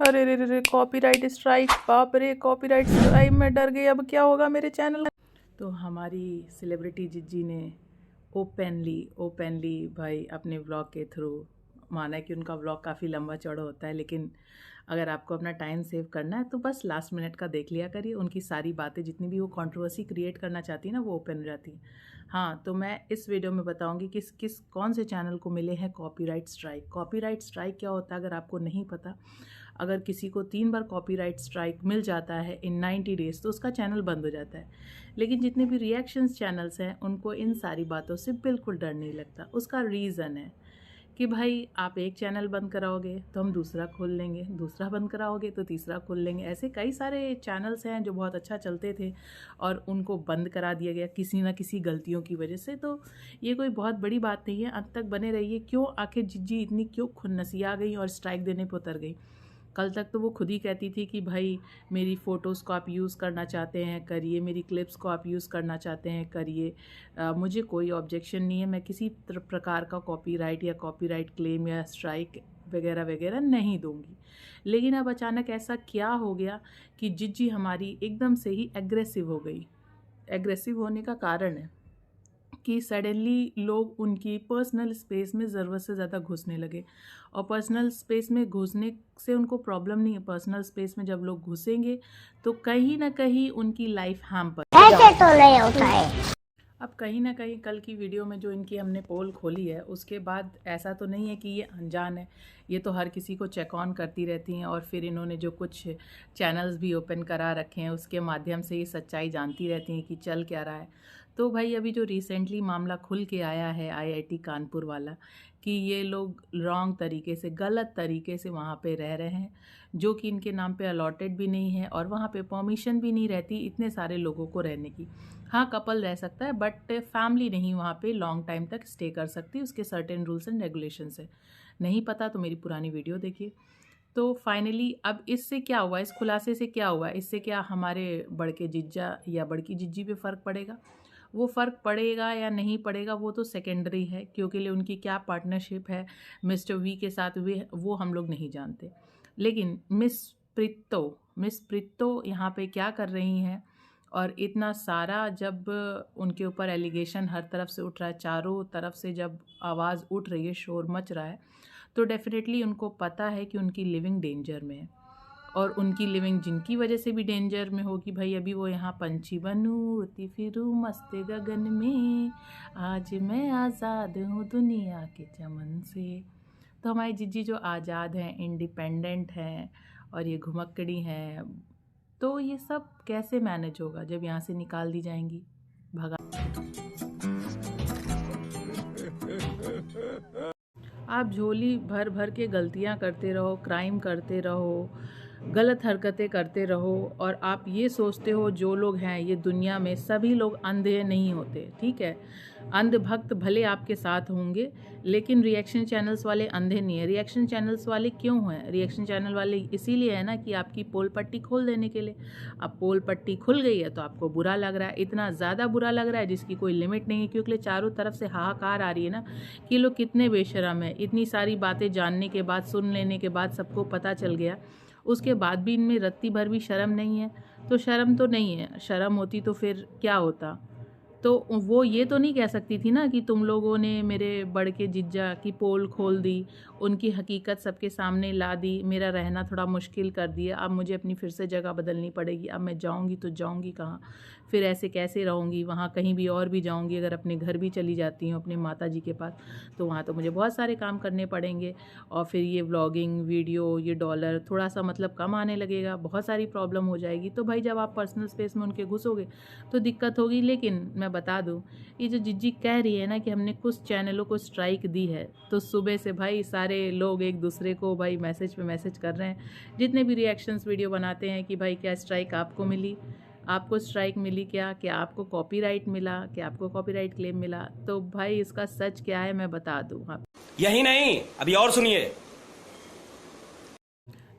अरे रे रे रे, कॉपीराइट स्ट्राइक, बाप रे, कॉपीराइट स्ट्राइक, मैं डर गई। अब क्या होगा मेरे चैनल का? तो हमारी सेलिब्रिटी जिज्जी ने ओपनली ओपनली भाई अपने व्लॉग के थ्रू माना है कि उनका व्लॉग काफ़ी लंबा चौड़ा होता है, लेकिन अगर आपको अपना टाइम सेव करना है तो बस लास्ट मिनट का देख लिया करिए। उनकी सारी बातें जितनी भी वो कंट्रोवर्सी क्रिएट करना चाहती है ना, वो ओपन हो जाती है। हाँ, तो मैं इस वीडियो में बताऊंगी किस किस कौन से चैनल को मिले हैं कॉपीराइट स्ट्राइक। कॉपीराइट स्ट्राइक क्या होता है अगर आपको नहीं पता? अगर किसी को 3 बार कॉपीराइट स्ट्राइक मिल जाता है इन 90 डेज़ तो उसका चैनल बंद हो जाता है। लेकिन जितने भी रिएक्शंस चैनल्स हैं उनको इन सारी बातों से बिल्कुल डर नहीं लगता। उसका रीज़न है कि भाई आप एक चैनल बंद कराओगे तो हम दूसरा खोल लेंगे, दूसरा बंद कराओगे तो तीसरा खोल लेंगे। ऐसे कई सारे चैनल्स हैं जो बहुत अच्छा चलते थे और उनको बंद करा दिया गया किसी ना किसी गलतियों की वजह से। तो ये कोई बहुत बड़ी बात नहीं है, अंत तक बने रहिए। क्यों आखिर जिज्जी इतनी क्यों खुन्नसी आ गई और स्ट्राइक देने पर उतर गई? कल तक तो वो खुद ही कहती थी कि भाई मेरी फ़ोटोज़ को आप यूज़ करना चाहते हैं करिए, मेरी क्लिप्स को आप यूज़ करना चाहते हैं करिए, मुझे कोई ऑब्जेक्शन नहीं है, मैं किसी प्रकार का कॉपीराइट या कॉपीराइट क्लेम या स्ट्राइक वगैरह वगैरह नहीं दूंगी। लेकिन अब अचानक ऐसा क्या हो गया कि जिज्जी हमारी एकदम से ही एग्रेसिव हो गई। एग्रेसिव होने का कारण है कि सडनली लोग उनकी पर्सनल स्पेस में ज़रूरत से ज़्यादा घुसने लगे। और पर्सनल स्पेस में घुसने से उनको प्रॉब्लम नहीं है। पर्सनल स्पेस में जब लोग घुसेंगे तो कहीं ना कहीं उनकी लाइफ हैम्पर ऐसे तो नहीं होता है। अब कहीं ना कहीं कल की वीडियो में जो इनकी हमने पोल खोली है उसके बाद ऐसा तो नहीं है कि ये अनजान है। ये तो हर किसी को चेक ऑन करती रहती हैं और फिर इन्होंने जो कुछ चैनल्स भी ओपन करा रखे हैं उसके माध्यम से ये सच्चाई जानती रहती हैं कि चल क्या रहा है। तो भाई अभी जो रिसेंटली मामला खुल के आया है आईआईटी कानपुर वाला, कि ये लोग रॉन्ग तरीके से, गलत तरीके से वहाँ पे रह रहे हैं, जो कि इनके नाम पे अलॉटेड भी नहीं है और वहाँ पे परमिशन भी नहीं रहती इतने सारे लोगों को रहने की। हाँ, कपल रह सकता है बट फैमिली नहीं वहाँ पे लॉन्ग टाइम तक स्टे कर सकती, उसके सर्टेन रूल्स एंड रेगुलेशंस है। नहीं पता तो मेरी पुरानी वीडियो देखिए। तो फाइनली अब इससे क्या हुआ, इस खुलासे से क्या हुआ, इससे क्या हमारे बड़के जिज्जा या बड़की जिज्जी पे फ़र्क पड़ेगा? वो फ़र्क पड़ेगा या नहीं पड़ेगा वो तो सेकेंडरी है, क्योंकि उनकी क्या पार्टनरशिप है मिस्टर वी के साथ वे वो हम लोग नहीं जानते। लेकिन मिस प्रीतो यहाँ पे क्या कर रही हैं? और इतना सारा जब उनके ऊपर एलिगेशन हर तरफ से उठ रहा है, चारों तरफ से जब आवाज़ उठ रही है, शोर मच रहा है, तो डेफिनेटली उनको पता है कि उनकी लिविंग डेंजर में है। और उनकी लिविंग जिनकी वजह से भी डेंजर में होगी भाई, अभी वो यहाँ पंछी बनूं उड़ती फिरूं मस्त गगन में, आज मैं आज़ाद हूँ दुनिया के चमन से। तो हमारी जिज्जी जो आज़ाद हैं, इंडिपेंडेंट हैं और ये घुमक्कड़ी हैं, तो ये सब कैसे मैनेज होगा जब यहाँ से निकाल दी जाएंगी, भगा? आप झोली भर भर के गलतियाँ करते रहो, क्राइम करते रहो, गलत हरकतें करते रहो और आप ये सोचते हो जो लोग हैं ये दुनिया में सभी लोग अंधे नहीं होते, ठीक है? अंधभक्त भले आपके साथ होंगे लेकिन रिएक्शन चैनल्स वाले अंधे नहीं है। रिएक्शन चैनल्स वाले क्यों हैं? रिएक्शन चैनल वाले इसीलिए है ना कि आपकी पोल पट्टी खोल देने के लिए। अब पोल पट्टी खुल गई है तो आपको बुरा लग रहा है, इतना ज़्यादा बुरा लग रहा है जिसकी कोई लिमिट नहीं है, क्योंकि चारों तरफ से हाहाकार आ रही है ना कि लोग कितने बेशरम है। इतनी सारी बातें जानने के बाद, सुन लेने के बाद, सबको पता चल गया, उसके बाद भी इनमें रत्ती भर भी शर्म नहीं है। तो शर्म तो नहीं है, शर्म होती तो फिर क्या होता? तो वो ये तो नहीं कह सकती थी ना कि तुम लोगों ने मेरे बड़के जिज्जा की पोल खोल दी, उनकी हकीकत सबके सामने ला दी, मेरा रहना थोड़ा मुश्किल कर दिया, अब मुझे अपनी फिर से जगह बदलनी पड़ेगी, अब मैं जाऊंगी तो जाऊंगी कहाँ? फिर ऐसे कैसे रहूँगी वहाँ? कहीं भी और भी जाऊँगी, अगर अपने घर भी चली जाती हूँ अपने माता जी के पास तो वहाँ तो मुझे बहुत सारे काम करने पड़ेंगे और फिर ये व्लॉगिंग वीडियो, ये डॉलर थोड़ा सा मतलब कम आने लगेगा, बहुत सारी प्रॉब्लम हो जाएगी। तो भाई जब आप पर्सनल स्पेस में उनके घुसोगे तो दिक्कत होगी। लेकिन मैं बता दूं, ये जो जिज्जी कह रही है ना कि हमने कुछ चैनलों को स्ट्राइक दी है, तो सुबह से भाई सारे लोग एक दूसरे को भाई मैसेज पे मैसेज कर रहे हैं, जितने भी रिएक्शंस वीडियो बनाते हैं कि भाई क्या स्ट्राइक आपको मिली, आपको स्ट्राइक मिली क्या आपको कॉपीराइट मिला, क्या आपको कॉपीराइट क्लेम मिला? तो भाई इसका सच क्या है मैं बता दूं। हाँ, यही नहीं, अभी और सुनिए।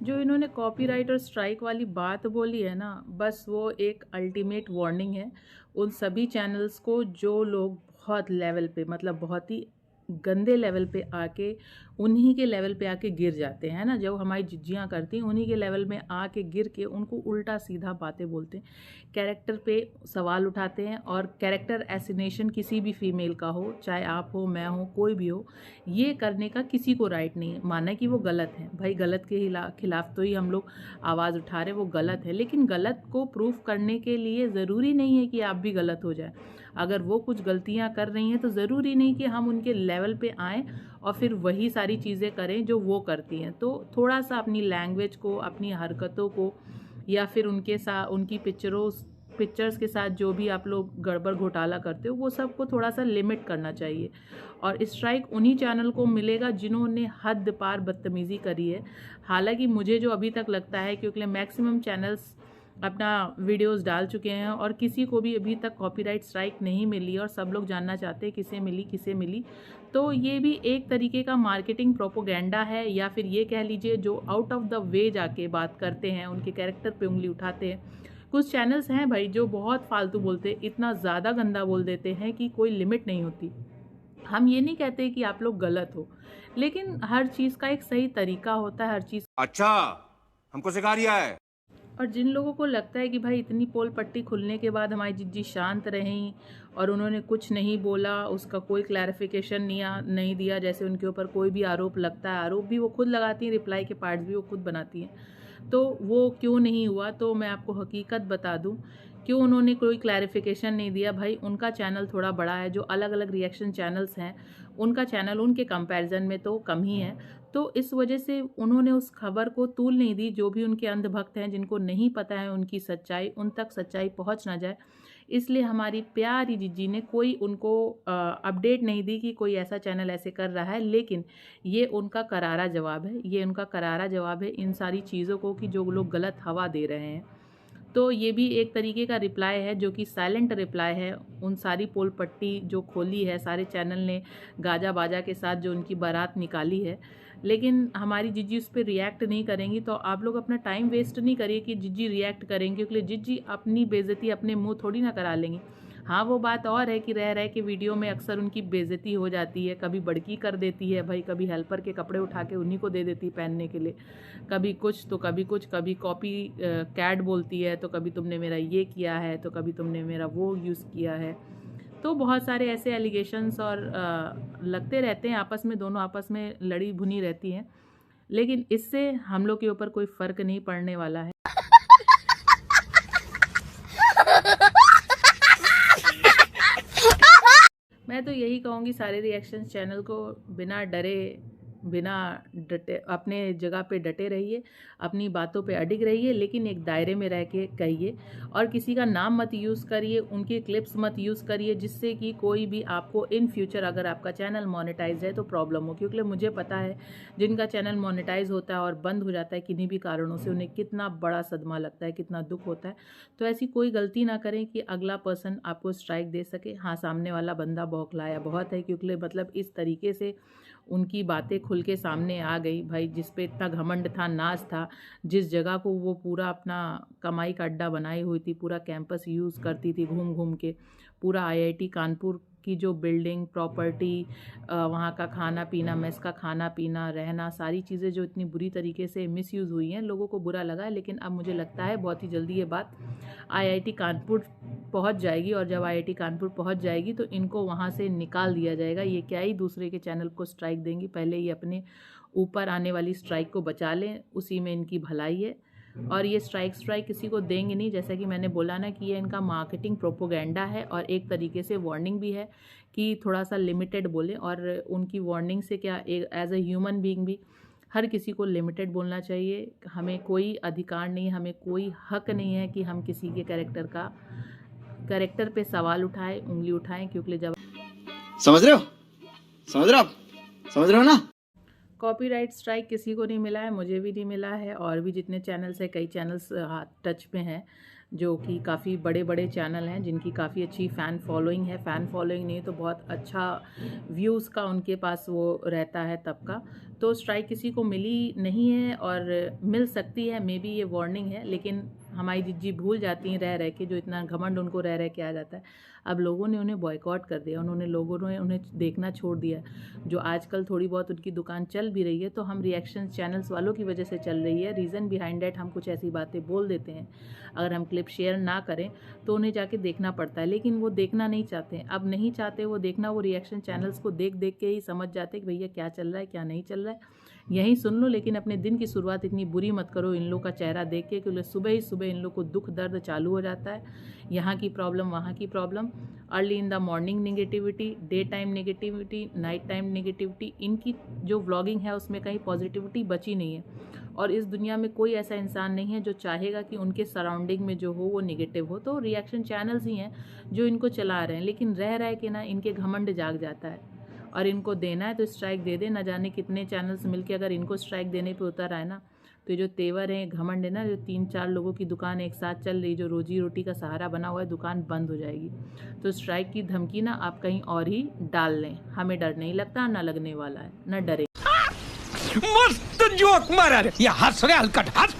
जो इन्होंने कॉपीराइट और स्ट्राइक वाली बात बोली है ना, बस वो एक अल्टीमेट वार्निंग है उन सभी चैनल्स को जो लोग बहुत लेवल पे, मतलब बहुत ही गंदे लेवल पे आके उन्हीं के लेवल पे आके गिर जाते हैं ना, जब हमारी जिज्जियाँ करती हैं उन्हीं के लेवल में आके गिर के उनको उल्टा सीधा बातें बोलते हैं, कैरेक्टर पे सवाल उठाते हैं। और कैरेक्टर एसिनेशन किसी भी फीमेल का हो, चाहे आप हो, मैं हो, कोई भी हो, ये करने का किसी को राइट नहीं है। माना कि वो गलत है, भाई गलत के खिलाफ तो ही हम लोग आवाज़ उठा रहे, वो गलत है, लेकिन गलत को प्रूफ करने के लिए ज़रूरी नहीं है कि आप भी गलत हो जाए। अगर वो कुछ गलतियाँ कर रही हैं तो ज़रूरी नहीं कि हम उनके लेवल पे आएँ और फिर वही सारी चीज़ें करें जो वो करती हैं। तो थोड़ा सा अपनी लैंग्वेज को, अपनी हरकतों को, या फिर उनके साथ, उनकी पिक्चर्स के साथ जो भी आप लोग गड़बड़ घोटाला करते हो, वो सब को थोड़ा सा लिमिट करना चाहिए। और स्ट्राइक उन्हीं चैनल को मिलेगा जिन्होंने हद पार बदतमीज़ी करी है। हालांकि मुझे जो अभी तक लगता है, क्योंकि मैक्सिमम चैनल्स अपना वीडियोस डाल चुके हैं और किसी को भी अभी तक कॉपीराइट स्ट्राइक नहीं मिली, और सब लोग जानना चाहते हैं किसे मिली। तो ये भी एक तरीके का मार्केटिंग प्रोपोगेंडा है, या फिर ये कह लीजिए जो आउट ऑफ द वे जाके बात करते हैं, उनके कैरेक्टर पे उंगली उठाते हैं। कुछ चैनल्स हैं भाई जो बहुत फालतू बोलते हैं, इतना ज़्यादा गंदा बोल देते हैं कि कोई लिमिट नहीं होती। हम ये नहीं कहते कि आप लोग गलत हो, लेकिन हर चीज़ का एक सही तरीका होता है, हर चीज़। अच्छा, हमको सिखा रिया है। और जिन लोगों को लगता है कि भाई इतनी पोल पट्टी खुलने के बाद हमारी जिज्जी शांत रहीं और उन्होंने कुछ नहीं बोला, उसका कोई क्लैरिफिकेशन नहीं दिया, जैसे उनके ऊपर कोई भी आरोप लगता है, आरोप भी वो खुद लगाती हैं, रिप्लाई के पार्ट्स भी वो खुद बनाती हैं, तो वो क्यों नहीं हुआ, तो मैं आपको हकीकत बता दूं, क्यों उन्होंने कोई क्लैरिफिकेशन नहीं दिया। भाई उनका चैनल थोड़ा बड़ा है, जो अलग अलग रिएक्शन चैनल्स हैं उनका चैनल उनके कंपैरिजन में तो कम ही है, तो इस वजह से उन्होंने उस खबर को तूल नहीं दी। जो भी उनके अंधभक्त हैं, जिनको नहीं पता है उनकी सच्चाई, उन तक सच्चाई पहुंच ना जाए, इसलिए हमारी प्यारी जिज्जी ने कोई उनको अपडेट नहीं दी कि कोई ऐसा चैनल ऐसे कर रहा है। लेकिन ये उनका करारा जवाब है, ये उनका करारा जवाब है इन सारी चीज़ों को कि जो लोग गलत हवा दे रहे हैं। तो ये भी एक तरीके का रिप्लाई है, जो कि साइलेंट रिप्लाई है उन सारी पोल पट्टी जो खोली है, सारे चैनल ने गाजा बाजा के साथ जो उनकी बारात निकाली है। लेकिन हमारी जिज्जी उस पर रिएक्ट नहीं करेंगी, तो आप लोग अपना टाइम वेस्ट नहीं करिए कि जिज्जी रिएक्ट करेंगे, क्योंकि जिज्जी अपनी बेइज्जती अपने मुंह थोड़ी ना करा लेंगी। हाँ, वो बात और है कि रह के वीडियो में अक्सर उनकी बेइज्जती हो जाती है, कभी बड़की कर देती है भाई, कभी हेल्पर के कपड़े उठा के उन्हीं को दे देती है पहनने के लिए, कभी कुछ तो कभी कुछ, कभी कॉपी कैट बोलती है, तो कभी तुमने मेरा ये किया है, तो कभी तुमने मेरा वो यूज़ किया है। तो बहुत सारे ऐसे एलिगेशंस और लगते रहते हैं आपस में, दोनों आपस में लड़ी भुनी रहती हैं, लेकिन इससे हम लोग के ऊपर कोई फ़र्क नहीं पड़ने वाला है। मैं तो यही कहूँगी सारे रिएक्शन चैनल को बिना डरे, बिना डटे अपने जगह पे डटे रहिए, अपनी बातों पे अडिग रहिए, लेकिन एक दायरे में रह के कहिए, और किसी का नाम मत यूज़ करिए, उनके क्लिप्स मत यूज़ करिए, जिससे कि कोई भी आपको इन फ्यूचर अगर आपका चैनल मोनेटाइज है तो प्रॉब्लम हो। क्योंकि मुझे पता है जिनका चैनल मोनेटाइज होता है और बंद हो जाता है किन्हीं भी कारणों से, उन्हें कितना बड़ा सदमा लगता है, कितना दुख होता है। तो ऐसी कोई गलती ना करें कि अगला पर्सन आपको स्ट्राइक दे सके। हाँ, सामने वाला बंदा बौखलाया बहुत है, क्योंकि मतलब इस तरीके से उनकी बातें खुल के सामने आ गई भाई, जिस पे इतना घमंड था, नाज था, जिस जगह को वो पूरा अपना कमाई का अड्डा बनाई हुई थी, पूरा कैंपस यूज़ करती थी घूम घूम के, पूरा आईआईटी कानपुर की जो बिल्डिंग, प्रॉपर्टी, वहाँ का खाना पीना, मेस का खाना पीना, रहना, सारी चीज़ें जो इतनी बुरी तरीके से मिसयूज़ हुई हैं, लोगों को बुरा लगा है। लेकिन अब मुझे लगता है बहुत ही जल्दी ये बात आईआईटी कानपुर पहुंच जाएगी, और जब आईआईटी कानपुर पहुंच जाएगी तो इनको वहां से निकाल दिया जाएगा। ये क्या ही दूसरे के चैनल को स्ट्राइक देंगी, पहले ये अपने ऊपर आने वाली स्ट्राइक को बचा लें, उसी में इनकी भलाई है। और ये स्ट्राइक किसी को देंगे नहीं, जैसा कि मैंने बोला ना कि ये इनका मार्केटिंग प्रोपोगेंडा है, और एक तरीके से वार्निंग भी है कि थोड़ा सा लिमिटेड बोलें। और उनकी वार्निंग से क्या, एज ए ह्यूमन बीइंग भी हर किसी को लिमिटेड बोलना चाहिए। हमें कोई अधिकार नहीं, हमें कोई हक नहीं है कि हम किसी के कैरेक्टर पे सवाल उठाएं, उंगली उठाएं, क्योंकि जब समझ रहे हो ना। कॉपीराइट स्ट्राइक किसी को नहीं मिला है, मुझे भी नहीं मिला है, और भी जितने चैनल्स हैं, कई चैनल्स टच में हैं जो कि काफ़ी बड़े बड़े चैनल हैं, जिनकी काफ़ी अच्छी फ़ैन फॉलोइंग है। फ़ैन फॉलोइंग नहीं तो बहुत अच्छा व्यूज़ का उनके पास वो रहता है तब का। तो स्ट्राइक किसी को मिली नहीं है, और मिल सकती है, मे बी ये वार्निंग है, लेकिन हमारी जिज्जी भूल जाती हैं रह रह के, जो इतना घमंड उनको रह रह के आ जाता है। अब लोगों ने उन्हें बॉयकॉट कर दिया, लोगों ने उन्हें देखना छोड़ दिया। जो आजकल थोड़ी बहुत उनकी दुकान चल भी रही है तो हम रिएक्शन चैनल्स वालों की वजह से चल रही है। रीज़न बिहाइंड डैट हम कुछ ऐसी बातें बोल देते हैं, अगर हम क्लिप शेयर ना करें तो उन्हें जाके देखना पड़ता है, लेकिन वो देखना नहीं चाहते हैं। अब नहीं चाहते वो देखना, वो रिएक्शन चैनल्स को देख देख के ही समझ जाते कि भैया क्या चल रहा है क्या नहीं चल रहा है, यहीं सुन लो। लेकिन अपने दिन की शुरुआत इतनी बुरी मत करो इन लोग का चेहरा देख के, क्योंकि सुबह ही सुबह इन लोग को दुख दर्द चालू हो जाता है। यहाँ की प्रॉब्लम वहाँ की problem, early in the morning negativity, day time negativity, night time negativity. इनकी जो व्लॉगिंग है उसमें कहीं पॉजिटिविटी बची नहीं है। और इस दुनिया में कोई ऐसा इंसान नहीं है जो चाहेगा कि उनके सराउंडिंग में जो हो वो निगेटिव हो। तो रिएक्शन चैनल्स ही हैं जो इनको चला रहे हैं, लेकिन रह रह के ना इनके घमंड जाग जाता है। और इनको देना है तो स्ट्राइक दे दे। न जाने कितने चैनल्स मिलके अगर इनको स्ट्राइक देने पे उतर आए ना, तो जो तेवर है, घमंड है ना, जो 3-4 लोगों की दुकान एक साथ चल रही, जो रोजी रोटी का सहारा बना हुआ है, दुकान बंद हो जाएगी। तो स्ट्राइक की धमकी ना आप कहीं और ही डाल लें, हमें डर नहीं लगता, ना लगने वाला है, न डरे। मस्त जोक मारा रे, ये हंस रे हलकट हंस।